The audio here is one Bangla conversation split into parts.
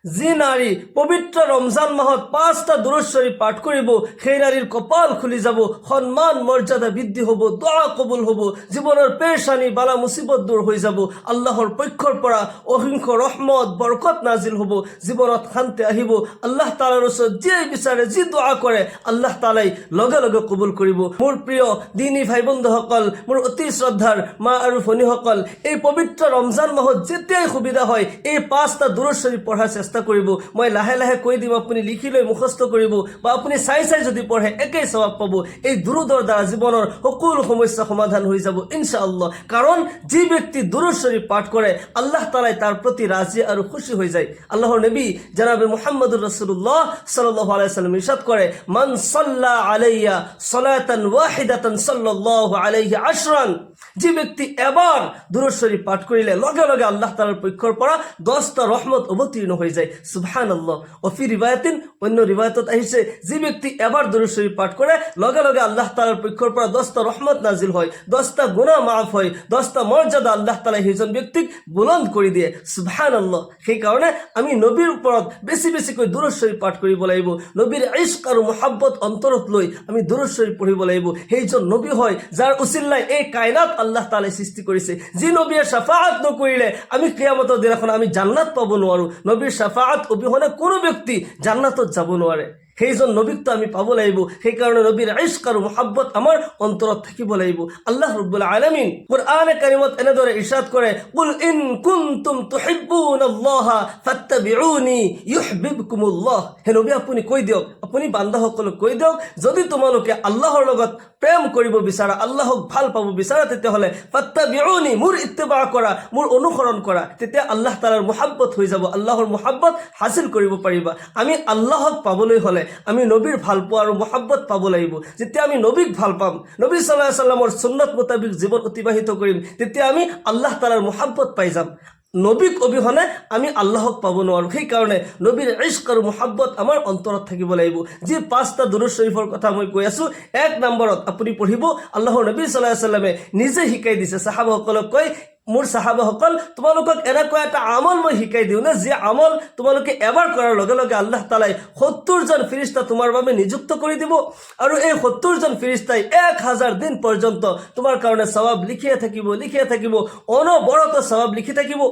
যি নারী পবিত্র রমজান মাহত 5টা দুরূদ শরীফ পাঠ করিব সেই নারীর কপাল খুলি যাব, সম্মান মর্যাদা বৃদ্ধি হব, দোয়া কবুল হব, জীবনের পেরেশানি বালা মুসিবত দূর হয়ে যাব, আল্লাহর পক্ষৰ পৰা অসংখ্য রহমত বরকত নাজিল হব, জীবনত শান্তি আহিব। আল্লাহ তাআলাৰ ওচৰত যি বিচাৰে যি দোয়া কৰে আল্লাহ তাআলাই লগে লগে কবুল কৰিব। মোৰ প্ৰিয় দিনী ভাই বন্ধুসকল, মোৰ অতি শ্ৰদ্ধাৰ মা আৰু ভনীসকল, এই পবিত্ৰ ৰমজান মাহত যেতিয়াই সুবিধা হয় এই 5টা দুরূদ শরীফ পঢ়াৰ চেষ্টা কৰিব। মই লাহে লাহে কৈ দিম, আপুনি লিখি লৈ মুখস্থ কৰিব বা আপুনি চাই যদি পঢ়ে একেই স্বভাৱ পাব। এই দুরূদৰ দ্বাৰা জীৱনৰ সকলো সমস্যা সমাধান হৈ যাব ইনশাআল্লাহ। কাৰণ যি ব্যক্তি দুরূদ শরীফ পাঠ কৰে আল্লাহ তাআলাই তাৰ প্ৰতি ৰাজি আৰু খুশি হৈ যায়। আল্লাহৰ নবী জনাবে মুহাম্মদুৰ রাসূলুল্লাহ সাল্লাল্লাহু আলাইহি ওয়াসাল্লাম ইরশাদ কৰে, মান সাল্লা আলাইয়া সালাতান ওয়াহিদাতান সাল্লাল্লাহু আলাইহি আশরান। যে ব্যক্তি এবার দুরূদ শরীফ পাঠ করিলে লগে লগে আল্লাহ তাআলার পক্ষৰ পৰা 10টা রহমত অবতীর্ণ হয়ে যায়। সুবহানাল্লাহ। ওফি রিবায়াতিন, অন্য রিবায়াতত আহিছে যে ব্যক্তি এবার দুরূদ শরীফ পাঠ করে লগে লগে আল্লাহ তাআলার পক্ষৰ পৰা 10টা রহমত নাজিল হয়, 10টা গুনাহ মাফ হয়, 10টা মর্যাদা আল্লাহ তাআলা সেইজন ব্যক্তিক বুলন্দ কৰি দিয়ে। সুবহানাল্লাহ। সেই কাৰণে আমি নবীৰ ওপৰত বেছি বেছিকৈ দুরূদ শরীফ পাঠ কৰিব লাগিব। নবীৰ ইশক আৰু মহব্বত অন্তৰত লৈ আমি দুরূদ শরীফ পঢ়িব লাগিব। সেইজন নবী হয় যাৰ উচিলাই এই কায়নাত আল্লাহ তাআলাই সৃষ্টি কৰিছে। যি নবীয়ে শাফাআত নকৰিলে আমি কিয়ামতৰ দিনাখন আমি জান্নাত পাব নোৱাৰো। নবীৰ শাফাআত অবিহনে কোনো ব্যক্তি জান্নাতত যাব নোৱাৰে। সেইজন নবীক তো আমি পাব লাগিব। সেই কাৰণে নবীৰ ইশক আৰু মহব্বত আমাৰ অন্তৰত থাকিব লাগিব। আল্লাহ ৰাব্বুল আলামিন কোরআনে কারিমত এনেদৰে ইরশাদ কৰে, কুল ইন কুনতুম তুহিব্বুনাল্লাহা ফাত্তাবিউনি ইউহিব্বুকুমুল্লাহ। হে নবী আপুনি কৈ দিয়ক, আপুনি বান্দাসকলক কৈ দিয়ক, যদি তোমালোকে আল্লাহৰ লগত প্ৰেম কৰিব বিচাৰা, আল্লাহক ভাল পাব বিচাৰা, তেতিয়াহ'লে ফাত্তাবিউনি, মোৰ ইত্তিবা কৰা, মোৰ অনুসৰণ কৰা, তেতিয়া আল্লাহ তাআলাৰ মহব্বত হৈ যাব, আল্লাহৰ মহব্বত হাসিল কৰিব পাৰিবা। আমি আল্লাহক পাবলৈ হ'লে আমি নবীৰ ভাল পোৱা আৰু মহব্বত পাব লাগিব। যেতিয়া আমি নবীক ভাল পাম, নবী সাল্লাল্লাহু আলাইহি ওয়াসাল্লামৰ সুন্নত মোতাবিক জীৱন অতিবাহিত কৰিম, তেতিয়া আমি আল্লাহ তাআলাৰ মহব্বত পাই যাম। নবীক অবিহনে আমি আল্লাহক পাব নোৱাৰো। সেই কাৰণে নবীৰ ইশক আৰু মহব্বত আমাৰ অন্তৰত থাকিব লাগিব। যি 5টা দুরূদ শরীফৰ কথা মই কৈ আছো, 1 নম্বৰত আপুনি পঢ়িব, আল্লাহৰ নবী সাল্লাল্লাহু আলাইহি ওয়াসাল্লামে নিজে শিকাই দিছে। সাহাবাসকলক কয়, মোৰ সাহাবাসকল তোমালোকক এনেকুৱা এটা আমল মই শিকাই দিওঁ না, যি আমল তোমালোকে এবাৰ কৰাৰ লগে লগে আল্লাহ তাআলাই 70জন ফেৰেশতা তোমাৰ বাবে নিযুক্ত কৰি দিব, আৰু এই 70জন ফেৰেশতাই 1000 দিন পৰ্যন্ত তোমাৰ কাৰণে সওয়াব লিখিয়ে থাকিব, অনবৰত সওয়াব লিখি থাকিব।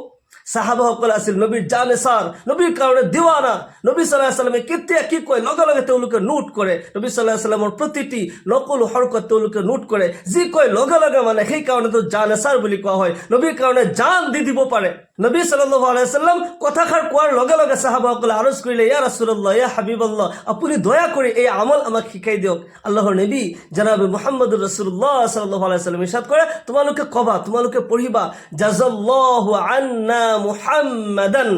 সাহাবাসকল আছিল নবীৰ জানেসাৰ, নবীৰ কাৰণে দিৱানা। নবী সাল্লাল্লাহু আলাইহি ওয়াসাল্লামে কেতিয়া কি কয় লগে লগে তেওঁলোকে নোট কৰে। নবী সাল্লাল্লাহু আলাইহি ওয়াসাল্লামৰ প্ৰতিটি নকল হৰকত তেওঁলোকে নোট কৰে। যি কয় লগে লগে মানে, সেই কাৰণেতো জানেসাৰ বুলি কোৱা হয়। নবীৰ কাৰণে জান দি দিব পাৰে। নবী সাল্লাল্লাহু আলাইহি ওয়াসাল্লাম কথাষাৰ কোৱাৰ লগে লগে সাহাবাসকলে আৰজ কৰিলে, ইয়া ৰাসূলুল্লাহ, ইয়া হাবিবাল্লাহ, আপুনি দয়া কৰি এই আমল আমাক শিকাই দিয়ক। আল্লাহৰ নবী জনাবে মুহাম্মদুৰ ৰাসূলুল্লাহ সাল্লাল্লাহু আলাইহি ওয়াসাল্লাম ইৰশাদ কৰে, তোমালোকে কবা, তোমালোকে পঢ়িবা, জাযাল্লাহু আন্না মুহাম্মাদান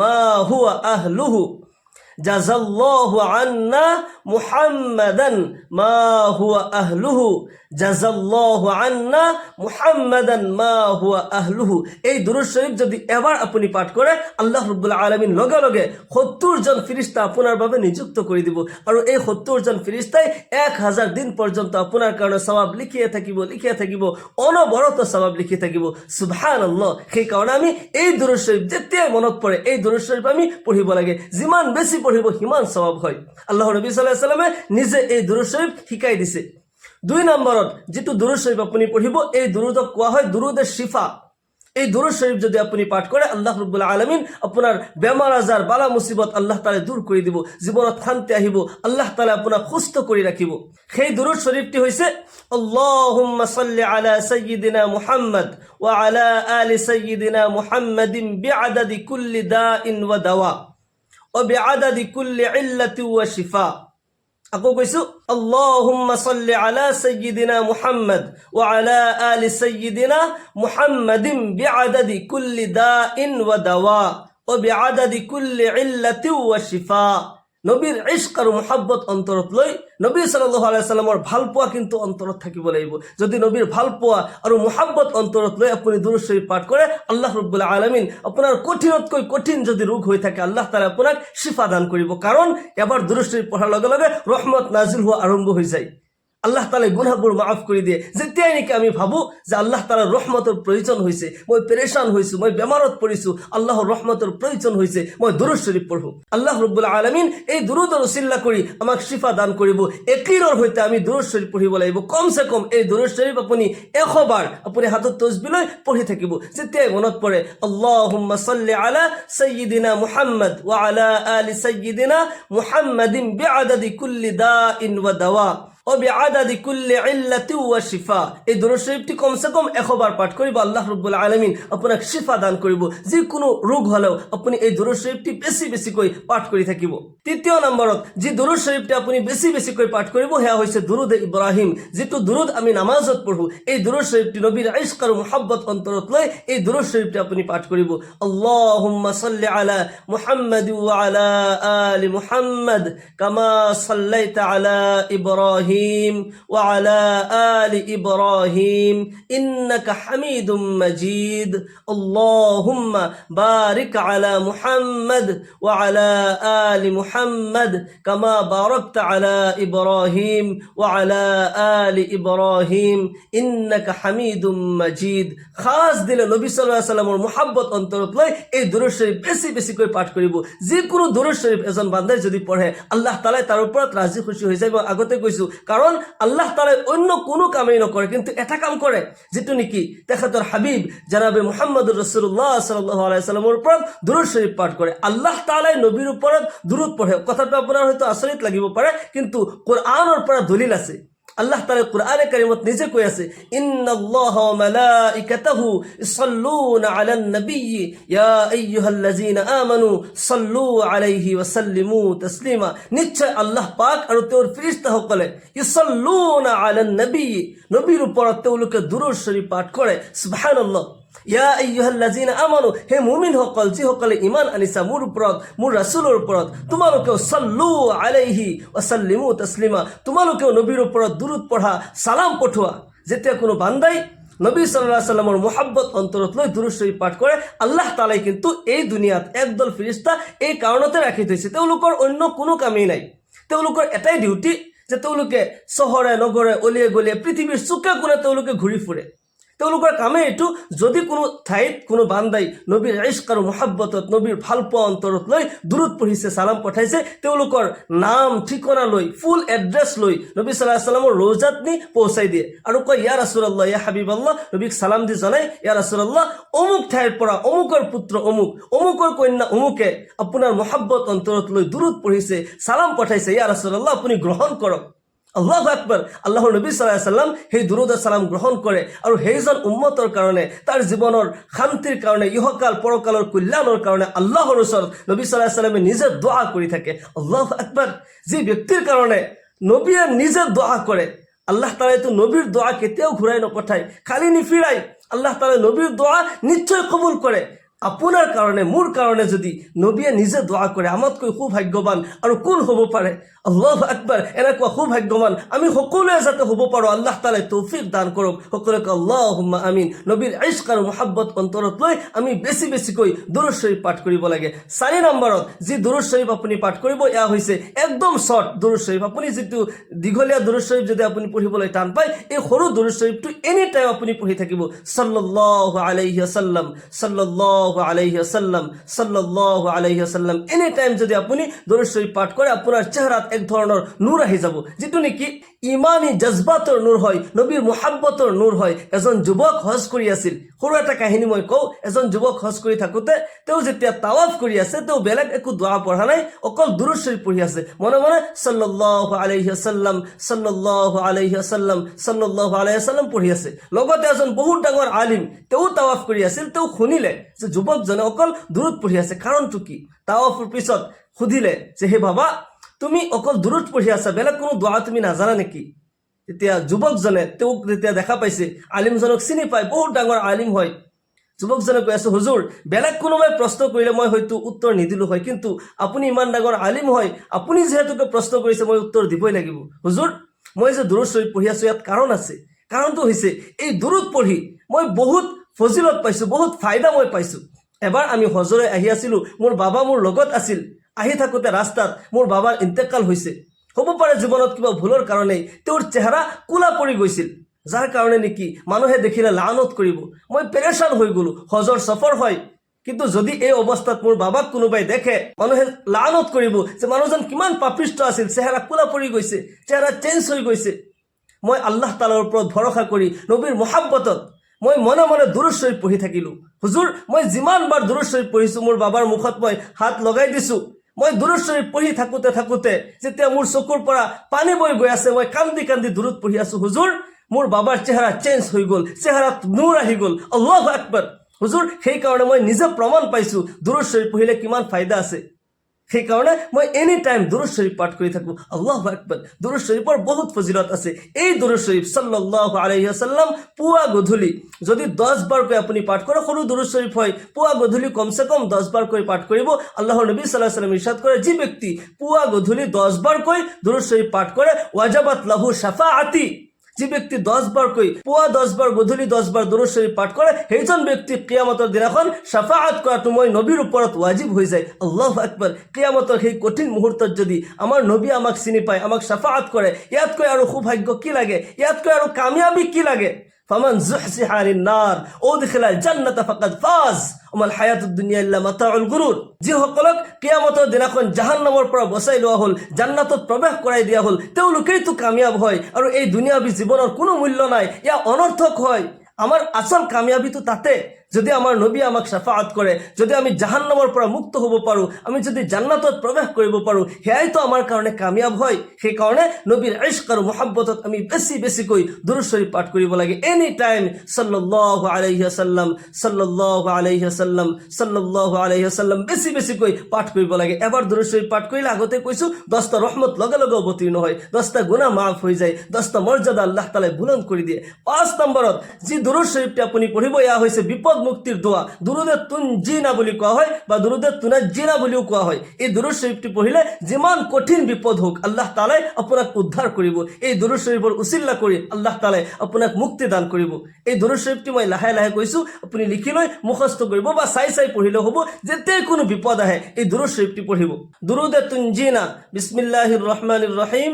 মা হুয়া আহলুহু, জাযাল্লাহু আন্না মুহাম্মাদান মা হুয়া আহলুহু, জাযাল্লাহু আন্না মুহাম্মাদান মা হুয়া আহলুহু। এই দুরূদ শরীফ যদি এবাৰ আপুনি পাঠ কৰে, আল্লাহ ৰাব্বুল আলামিন লগে লগে 70জন ফেরেশতা আপোনাৰ বাবে নিযুক্ত কৰি দিব, আৰু এই 70জন ফেরেশতাই 1000 দিন পৰ্যন্ত আপোনাৰ কাৰণে সওয়াব লিখিয়ে থাকিব, অনবৰত সওয়াব লিখি থাকিব। সুবহানাল্লাহ। সেই কাৰণে আমি এই দুরূদ শরীফ যেতিয়াই মনত পৰে এই দুরূদ শরীফ আমি পঢ়িব লাগে। যিমান বেছি পঢ়িব সিমান সওয়াব হয়। আল্লাহৰ নবী সাল্লাল্লাহু আলাইহি ওয়াসাল্লামে নিজে এই দুরূদ শরীফ শিকাই দিছে। 2 নম্বৰত যেটো দুরূদ শরীফ আপুনি পঢ়িব, এই দুরূদক কোৱা হয় দুরূদে শিফা। এই দুরূদ শরীফ যদি আপুনি পাঠ কৰে, আল্লাহ রাব্বুল আলামিন আপোনাৰ বেমাৰ আজাৰ বালা মুসিবত আল্লাহ তাআলা দূৰ কৰি দিব, জীৱনত শান্তি আহিব, আল্লাহ তাআলা আপোনাক সুস্থ কৰি ৰাখিব। সেই দুরূদ শরীফটি হৈছে, আল্লাহুম্মা সাল্লি আলা সাইয়্যিদিনা মুহাম্মদ ওয়া আলা আলি সাইয়্যিদিনা মুহাম্মাদিন বিআদাদি কুল্লি দাইন ওয়া দাওয়া ওয়া বিআদাদি কুল্লি ইল্লাতি ওয়া শিফা। আকৌ কৈছো, আল্লাহুম্মা সাল্লি আলা সাইয়্যিদিনা মুহাম্মদ ওয়া আলা আলি সাইয়্যিদিনা মুহাম্মাদিন বিআদাদি কুল্লি দাইন ওয়া দাওয়া ওয়া বিআদাদি কুল্লি ইল্লাতি ওয়া শিফা। নবীর ইশক আৰু মহব্বত অন্তৰত লৈ নবী সাল্লাল্লাহু আলাইহি ওয়াসাল্লামৰ ভাল পোৱা কিন্তু অন্তৰত থাকিব লাগিব। যদি নবীৰ ভাল পোৱা আৰু মহব্বত অন্তৰত লৈ আপুনি দুরূদ শরীফ পাঠ কৰে, আল্লাহ ৰাব্বুল আলামিন আপোনাৰ কঠিনতকৈ কঠিন যদি ৰোগ হৈ থাকে, আল্লাহ তাআলা আপোনাক শিফা দান কৰিব। কাৰণ এবাৰ দুরূদ শরীফ পঢ়াৰ লগে লগে ৰহমত নাজিল হোৱা আৰম্ভ হৈ যায়। আল্লাহ তাআলাই গুনাহবোৰ মাফ কৰি দিয়ে। যেতিয়াই নেকি আমি ভাবোঁ যে আল্লাহ তাআলাৰ ৰহমতৰ প্ৰয়োজন হৈছে, মই পেৰেচান হৈছোঁ, মই বেমাৰত পৰিছোঁ, আল্লাহৰ ৰহমতৰ প্ৰয়োজন হৈছে, মই দুৰুদ শৰীফ পঢ়োঁ। আল্লাহ ৰব্বুল আলামিন এই দুৰুদৰ উছিলা কৰি আমাক শিফা দান কৰিব। একিৰৰ সৈতে আমি দুৰুদ শৰীফ পঢ়িব লাগিব। কমচে কম এই দুৰুদ শৰীফ আপুনি 100 বাৰ আপুনি হাতত তসবিহ লৈ পঢ়ি থাকিব। যেতিয়াই মনত পৰে আল্লাহুম্মা সাল্লি আলা সাইয়্যিদিনা মুহাম্মদ ওয়া আলা আলি সাইয়্যিদিনা মুহাম্মাদিন বিআদাদি কুল্লি দাইন ওয়া দাওয়া ও বিআদাদি কুল্লি ইল্লাতি ওয়া শিফা। এই দুরূদ শরীফটি কমসে কম 100 বার পাঠ করিব। আল্লাহ রাব্বুল আলামিন আপোনাক শিফা দান কৰিব। যিকোনো ৰোগ হলেও আপুনি এই দুরূদ শরীফটি বেছি বেছিকৈ পাঠ কৰি থাকিব। তৃতীয় নম্বৰত যি দুরূদ শরীফটি আপুনি বেছি বেছিকৈ পাঠ কৰিব সেয়া হৈছে দুরুদ ইব্ৰাহিম, যিটো দুরুদ আমি নামাজত পঢ়ো। এই দুরুদ শরীফটি নবীৰ ইশক আৰু মুহাব্বত অন্তৰত লৈ এই দুরুদ শরীফটি আপুনি পাঠ কৰিব। আল্লাহুম্মা সাল্লি আলা মুহাম্মাদ ওয়া আলা আলি মুহাম্মাদ কামা সাল্লাইতা আলা ইব্রাহিম وعلى آل إبراهيم إنك حميد مجيد اللهم بارك على محمد وعلى آل محمد كما باركت على إبراهيم وعلى آل إبراهيم إنك حميد مجيد। খাস দিলে নবী সাল্লাল্লাহু আলাইহি ওয়াসাল্লামৰ মুহাব্বত অন্তৰত লৈ এই দুরূদ শরীফ বেছি বেছিকৈ পাঠ কৰিব। যিকোনো দুরূদ শরীফ এজন বান্দাই যদি পঢ়ে আল্লাহ তাআলাই তাৰ ওপৰত ৰাজি খুশি হৈ যায়। আগতে কৈছো কারণ আল্লাহ তাআলা অন্য কোনো কামেই নকৰে, কিন্তু এটা কাম কৰে যেটো নেকি তেখেতৰ হাবিব জনাবে মুহাম্মদুৰ ৰাসূলুল্লাহ সাল্লাল্লাহু আলাইহি ওয়াসাল্লামৰ ওপৰত দুরূদ শরীফ পাঠ কৰে। আল্লাহ তাআলাই নবীৰ ওপৰত দুরূদ পঢ়ে। কথাটো আপোনাৰ হয়তো আচৰিত লাগিব পাৰে, কিন্তু কোরআনৰ পৰা দলিল আছে। আল্লাহ তাআলা কোরআনে কারিমত নিজে কৈ আছে ইন্নাল্লাহ ওয়া মালাইকাতাহু ইসাল্লুনা আলান নবিয়্যি ইয়া আইয়ুহাল্লাযীনা আমানু সাল্লু আলাইহি ওয়া সাল্লিমু তাসলিমা। নিশ্চয় আল্লাহ পাক আৰু তেওঁৰ ফেৰেশতাসকলে ইসাল্লুনা আলান নবিয়্যি নবীৰ ওপৰত তেওঁলোকে দুরূদ শরীফ পাঠ কৰে। সুবহানাল্লাহ। ইয়া আইয়ুহাল্লাযীনা আমানু, হে মুমিন সকল যিসকলে ইমান আনিছা মোৰ ওপৰত, মোৰ ৰাসূলৰ ওপৰত, তোমালোকেও সাল্লু আলাইহি ওয়া সাল্লিমু তাসলিমা, তোমালোকেও নবীৰ ওপৰত দুরূদ পঢ়া, সালাম পঠোৱা। যেতিয়া কোনো বান্দাই নবী সাল্লাল্লাহু আলাইহি ওয়াসাল্লামৰ মুহাব্বত অন্তৰত লৈ দুরূদ শরীফ পাঠ কৰে, আল্লাহ তাআলাই কিন্তু এই দুনিয়াত একদল ফেৰেশতা এই কাৰণতে ৰাখি থৈছে। তেওঁলোকৰ অন্য কোনো কামেই নাই। তেওঁলোকৰ এটাই ডিউটি যে তেওঁলোকে চহৰে নগৰে অলিয়ে গলিয়ে পৃথিৱীৰ চুকে কোণে তেওঁলোকে ঘূৰি ফুৰে। তেওঁলোকৰ কামে এইটো, যদি কোনো ঠাইত কোনো বান্দাই নবীৰ ইশক আৰু মুহাব্বতত নবীৰ ভালপোৱা অন্তৰত লৈ দুরূদ পঢ়িছে, সালাম পঠাইছে, তেওঁলোকৰ নাম ঠিকনা লৈ ফুল এড্ৰেছ লৈ নবী সাল্লাল্লাহু আলাইহি ওয়াসাল্লামৰ ৰৌজাত নি পৌঁছাই দিয়ে আৰু কয় ইয়া ৰাসূলুল্লাহ, ইয়া হাবিবাল্লাহ, নবীক সালাম দি জনাই ইয়া ৰাসূলুল্লাহ, অমুক ঠাইৰ পৰা অমুকৰ পুত্ৰ অমুক, অমুকৰ কন্যা অমুকে আপোনাৰ মুহাব্বত অন্তৰত লৈ দুরূদ পঢ়িছে, সালাম পঠাইছে, ইয়া ৰাসূলুল্লাহ আপুনি গ্ৰহণ কৰক। আল্লাহু আকবার। আল্লাহৰ নবী সাল্লাল্লাহু আলাইহি ওয়াসাল্লাম সেই দুরূদ আৰু সালাম গ্ৰহণ কৰে আৰু সেইজন উম্মতৰ কাৰণে, তাৰ জীৱনৰ শান্তিৰ কাৰণে, ইহকাল পৰকালৰ কল্যাণৰ কাৰণে আল্লাহৰ ওচৰত নবী সাল্লাল্লাহু আলাইহি ওয়াসাল্লামে নিজে দোয়া কৰি থাকে। আল্লাহু আকবার। যি ব্যক্তিৰ কাৰণে নবীয়ে নিজে দোয়া কৰে, আল্লাহ তাআলাইতো নবীৰ দোয়া কেতিয়াও ঘূৰাই নপঠায়, খালি নিফিৰাই। আল্লাহ তাআলাই নবীৰ দোয়া নিশ্চয় কবুল কৰে। আপোনাৰ কাৰণে, মোৰ কাৰণে যদি নবীয়ে নিজে দোয়া কৰে, আমাতকৈ সৌভাগ্যৱান আৰু কোন হ'ব পাৰে? আল্লাহু আকবার। এনেকুৱা সৌভাগ্যৱান আমি সকলোৱে যাতে হ'ব পাৰোঁ, আল্লাহ তাআলাই তৌফিক দান কৰক। সকলোকে আল্লাহুম্মা আমিন। নবীৰ ইশক আৰু মুহাব্বত অন্তৰত লৈ আমি বেছি বেছিকৈ দুরূদ শরীফ পাঠ কৰিব লাগে। 4 নম্বৰত যি দুরূদ শরীফ আপুনি পাঠ কৰিব এয়া হৈছে একদম শৰ্ট দুরূদ শরীফ। আপুনি যিটো দীঘলীয়া দুরূদ শরীফ যদি আপুনি পঢ়িবলৈ টান পায়, এই সৰু দুরূদ শরীফটো এনি টাইম আপুনি পঢ়ি থাকিব। সাল্লাল্লাহু আলাইহি ওয়াসাল্লাম, সাল্লাল্লাহু আলাইহি ওয়াসাল্লাম, সাল্লাল্লাহু আলাইহি ওয়াসাল্লাম। এনি টাইম যদি আপুনি দুরূদ শরীফ পাঠ কৰে, আপোনাৰ চেহাৰাত এক ধৰণৰ নূৰ আহি যাব, যিটো নেকি ইমানি জজবাতৰ নূৰ হয়, নবীৰ মুহাব্বতৰ নূৰ হয়। এজন যুৱক হজ কৰি আছিল। সৰু এটা কাহিনী মই কওঁ। এজন যুৱক হজ কৰি থাকোঁতে তেওঁ যেতিয়া তাৱাফ কৰি আছে, তেওঁ বেলেগ একো দোৱা পঢ়া নাই, অকল দুরূদ শরীফ পঢ়ি আছে। মনে মনে সাল্লাল্লাহু আলাইহি ওয়াসাল্লাম, সাল্লাল্লাহু আলাইহি ওয়াসাল্লাম, সাল্লাল্লাহু আলাইহি ওয়াসাল্লাম পঢ়ি আছে। লগতে এজন বহুত ডাঙৰ আলিম তেওঁ তাৱাফ কৰি আছিল। তেওঁ শুনিলে যে যুৱকজনে অকল দুরূদ পঢ়ি আছে, কাৰণটো কি? তাৱাফৰ পিছত সুধিলে যে হে বাবা, তুমি অকল দুরূদ পঢ়ি আছা, বেলেগ কোনো দোয়া তুমি নাজানা নেকি? তেতিয়া যুৱকজনে তেওঁক যেতিয়া দেখা পাইছে, আলিমজনক চিনি পায়, বহুত ডাঙৰ আলিম হয়। যুৱকজনে কৈ আছে, হুজুৰ, বেলেগ কোনোবাই প্ৰশ্ন কৰিলে মই হয়তো উত্তৰ নিদিলো হয়, কিন্তু আপুনি ইমান ডাঙৰ আলিম হয়, আপুনি যিহেতুকে প্ৰশ্ন কৰিছে মই উত্তৰ দিবই লাগিব। হুজুৰ, মই যে দুরূদ শরীফ পঢ়ি আছো ইয়াত কাৰণ আছে। কাৰণটো হৈছে এই দুরূদ পঢ়ি মই বহুত ফজিলত পাইছো, বহুত ফায়দা মই পাইছো। এবাৰ আমি হজৰে আহি আছিলো, মোৰ বাবা মোৰ লগত আছিল। আহি থাকোঁতে ৰাস্তাত মোৰ বাবাৰ ইন্তেকাল হৈছে। হ'ব পাৰে জীৱনত কিবা ভুলৰ কাৰণে তেওঁৰ চেহেৰা কোলা পৰি গৈছিল, যাৰ কাৰণে নেকি মানুহে দেখিলে লানত কৰিব। মই পেৰেচান হৈ গ'লো, হজৰ সফৰ হয়, কিন্তু যদি এই অৱস্থাত মোৰ বাবাক কোনোবাই দেখে, মানুহে লানত কৰিব যে মানুহজন কিমান পাপিষ্ট আছিল, চেহেৰা কোলা পৰি গৈছে, চেহেৰা চেঞ্জ হৈ গৈছে। মই আল্লাহ তাআলাৰ ওপৰত ভৰসা কৰি নবীৰ মহাব্বতত মই মনে মনে দুৰুদ শৰীফ পঢ়ি থাকিলোঁ। হুজুৰ, মই যিমানবাৰ দুৰুদ শৰীফ পঢ়িছোঁ, মোৰ বাবাৰ মুখত মই হাত লগাই দিছোঁ। মই দুৰুদ শৰীফ পঢ়ি থাকোঁতে যেতিয়া মোৰ চকুৰ পৰা পানী বৈ গৈ আছে, মই কান্দি কান্দি দুৰুদ পঢ়ি আছোঁ। হুজুৰ, মোৰ বাবাৰ চেহেৰা চেঞ্জ হৈ গ'ল, চেহেৰাত নূৰ আহি গ'ল। আল্লাহু আকবার। হুজুৰ, সেইকাৰণে মই নিজে প্ৰমাণ পাইছোঁ দুৰুদ শৰীফ পঢ়িলে কিমান ফায়দা আছে। সেইকাৰণে মই এনি টাইম দুৰুদ শৰীফ পাঠ কৰি থাকোঁ। আল্লাহু আকবার। দুৰুদ শৰীফৰ বহুত ফজিলত আছে। এই দুৰুদ শৰীফ সাল্লাল্লাহু আলাইহি ওয়াসাল্লাম পুৱা গধূলি যদি 10 বাৰকৈ আপুনি পাঠ কৰে, সৰু দুৰুদ শৰীফ হয়, পুৱা গধূলি কমসে কম 10 বাৰকৈ পাঠ কৰিব। আল্লাহৰ নবী সাল্লাল্লাহু আলাইহি ওয়াসাল্লাম ইৰশাদ কৰে, যি ব্যক্তি পুৱা গধূলি 10 বাৰকৈ দুৰুদ শৰীফ পাঠ কৰে, ওয়াজাবাত লাহু শাফাআতি। যি ব্যক্তি 10 বাৰকৈ পুৱা 10 বাৰ গধূলি 10 বাৰ দুৰুদ শৰীফ পাঠ কৰে, সেইজন ব্যক্তি কিয়ামতৰ দিনাখন শাফাআত কৰাটো মই নবীৰ ওপৰত ওয়াজিব হৈ যায়। আল্লাহু আকবার। কিয়ামতৰ সেই কঠিন মুহূৰ্তত যদি আমাৰ নবী আমাক চিনি পায়, আমাক শাফাআত কৰে, ইয়াতকৈ আৰু সৌভাগ্য কি লাগে, ইয়াতকৈ আৰু কামিয়াবি কি লাগে। ফামান যুহসিহা আনিন নার উদখিলাল জান্নাতা ফাকাদ ফাজ ওমাল হায়াতুদ দুনিয়া ইল্লা মাতাউল গুরুর। যিসকলক কিয়ামতৰ দিনাখন জাহান্নামৰ পৰা বচাই লোৱা হ'ল, জান্নাতত প্ৰৱেশ কৰাই দিয়া হ'ল, তেওঁলোকেইতো কামিয়াব হয়। আৰু এই দুনিয়াবী জীৱনৰ কোনো মূল্য নাই, ইয়া অনৰ্থক হয়। আমাৰ আচল কামিয়াবিটো তাতে, যদি আমাৰ নবী আমাক শাফাআত কৰে, যদি আমি জাহান্নামৰ পৰা মুক্ত হ'ব পাৰোঁ, আমি যদি জান্নাতত প্ৰৱেশ কৰিব পাৰোঁ, সেয়াইতো আমাৰ কাৰণে কামিয়াব হয়। সেইকাৰণে নবীৰ ইশক আৰু মহব্বতত আমি বেছিকৈ দুৰুদ শৰীফ পাঠ কৰিব লাগে। এনি টাইম সাল্লাল্লাহু আলাইহি ওয়াসাল্লাম, সাল্লাল্লাহু আলাইহি ওয়াসাল্লাম, সাল্লাল্লাহু আলাইহি ওয়াসাল্লাম বেছিকৈ পাঠ কৰিব লাগে। এবাৰ দুৰুদ শৰীফ পাঠ কৰিলে, আগতে কৈছোঁ, 10টা ৰহমত লগে অৱতীৰ্ণ হয়, 10টা গুনাহ মাফ হৈ যায়, 10টা মৰ্যাদা আল্লাহ তাআলাই বুলন্দ কৰি দিয়ে। 5 নম্বৰত যি দুৰুদ শৰীফটি আপুনি পঢ়িব, এয়া হৈছে বিপদ মুক্তিৰ দোয়া। দুৰুদে তুনজিনা বুলি কোৱা হয় বা দুৰুদে তুনাজ্জিনা বুলিও কোৱা হয়। এই দুৰুদ শৰীফটি পঢ়িলে যিমান কঠিন বিপদ হোক, আল্লাহ তাআলাই আপোনাক উদ্ধাৰ কৰিব। এই দুৰুদ শৰীফৰ উছিলা কৰি আল্লাহ তাআলাই আপোনাক মুক্তি দান কৰিব। এই দুৰুদ শৰীফটি মই লাহে কৈছোঁ, আপুনি লিখি লৈ মুখস্থ কৰিব বা চাই পঢ়িলেও হ'ব। যেতিয়াই কোনো বিপদ আহে, এই দুৰুদ শৰীফটি পঢ়িব। দুৰুদে তুনজিনা, বিসমিল্লাহিৰ ৰহমানিৰ ৰহিম।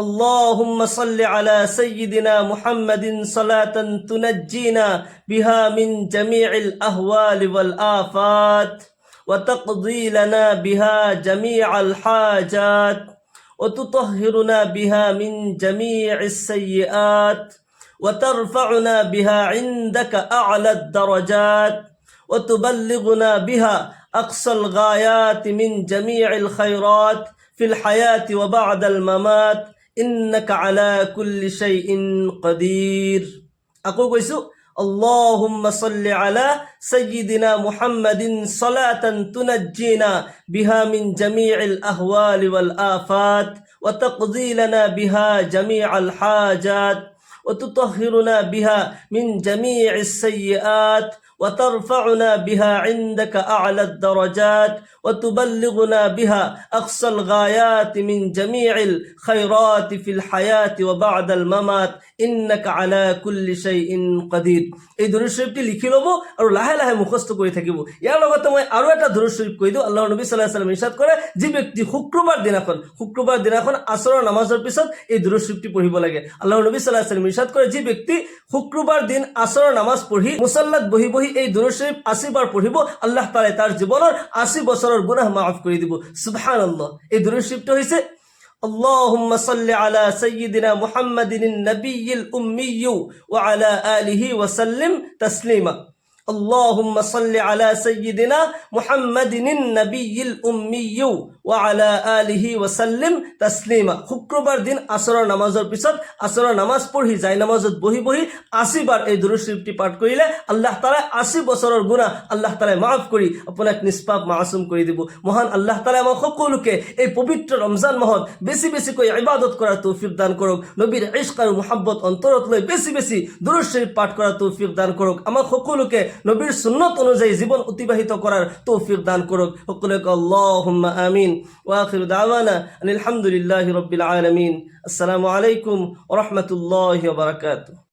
اللهم صل على سيدنا محمد صلاة تنجينا بها من جميع الأهوال والآفات وتقضي لنا بها جميع الحاجات وتطهرنا بها من جميع السيئات وترفعنا بها عندك أعلى الدرجات وتبلغنا بها أقصى الغايات من جميع الخيرات في الحياة وبعد الممات إنك على كل شيء قدير. أقول كويسو اللهم صل على سيدنا محمد صلاة تنجينا بها من جميع الأهوال والآفات وتقضي لنا بها جميع الحاجات وتطهرنا بها من جميع السيئات وترفعنا بها عندك أعلى الدرجات وتبلغنا بها أقصى الغايات من جميع الخيرات في الحياة وبعد الممات إنك على كل شيء قدير. এই দুরূদ শরীফটি লিখি ল'ব আৰু লাহে মুখস্থ কৰি থাকিব। ইয়াৰ লগতে মই আৰু এটা দুরূদ শরীফ কৈ দিওঁ। আল্লাহৰ নবী সাল্লাল্লাহু আলাইহি ওয়াসাল্লাম ইৰশাদ কৰে, যি ব্যক্তি শুক্ৰবাৰ দিনাখন আসৰৰ নামাজৰ পিছত এই দুরূদ শরীফটি পঢ়িব লাগে। আল্লাহৰ নবী সাল্লাল্লাহু আলাইহি ওয়াসাল্লাম ইৰশাদ কৰে, যি ব্যক্তি শুক্ৰবাৰ দিন আসৰৰ নামাজ পঢ়ি মুসাল্লাত বহি এই দুরূদ শরীফ 80 বাৰ পঢ়িব, আল্লাহ তাআলাই তাৰ জীৱনৰ 80 বছৰৰ গুনাহ মাফ কৰি দিব। সুবহানাল্লাহ। এই দুরূদ শরীফটি হৈছে اللهم صل على سيدنا محمد النبي الأمي وعلى آله وسلم تسليما. اللهم صل على سيدنا محمد النبي الأمي وعلى آله وسلم تسليما. শুক্ৰবাৰ দিন আসৰৰ নামাজৰ পিছত আসৰৰ নামাজ পঢ়ি যায় নামাজত বহি 80 বাৰ এই দুরূদ শরীফটি পাঠ কৰিলে, আল্লাহ তাআলাই 80 বছৰৰ গুনাহ আল্লাহ তাআলাই মাফ কৰি আপোনাক নিষ্পাপ মাসুম কৰি দিব। মহান আল্লাহ তাআলাই আমাক সকলোকে এই পবিত্ৰ ৰমজান মাহত বেছিকৈ ইবাদত কৰাৰ তৌফিক দান কৰক। নবীৰ ইশক আৰু মহব্বত অন্তৰত লৈ বেছি দুরূদ শরীফ পাঠ কৰাৰ তৌফিক দান কৰক। আমাক সকলোকে নবীৰ সুন্নত অনুযায়ী জীবন অতিবাহিত করার তৌফিক দান করুক। সকলকে আল্লাহুম্মা আমিন। ওয়া আখিরু দাওয়ানা আলহামদুলিল্লাহি রাব্বিল আলামিন। আসসালামু আলাইকুম ওয়া রাহমাতুল্লাহি ওয়া বারাকাতুহু।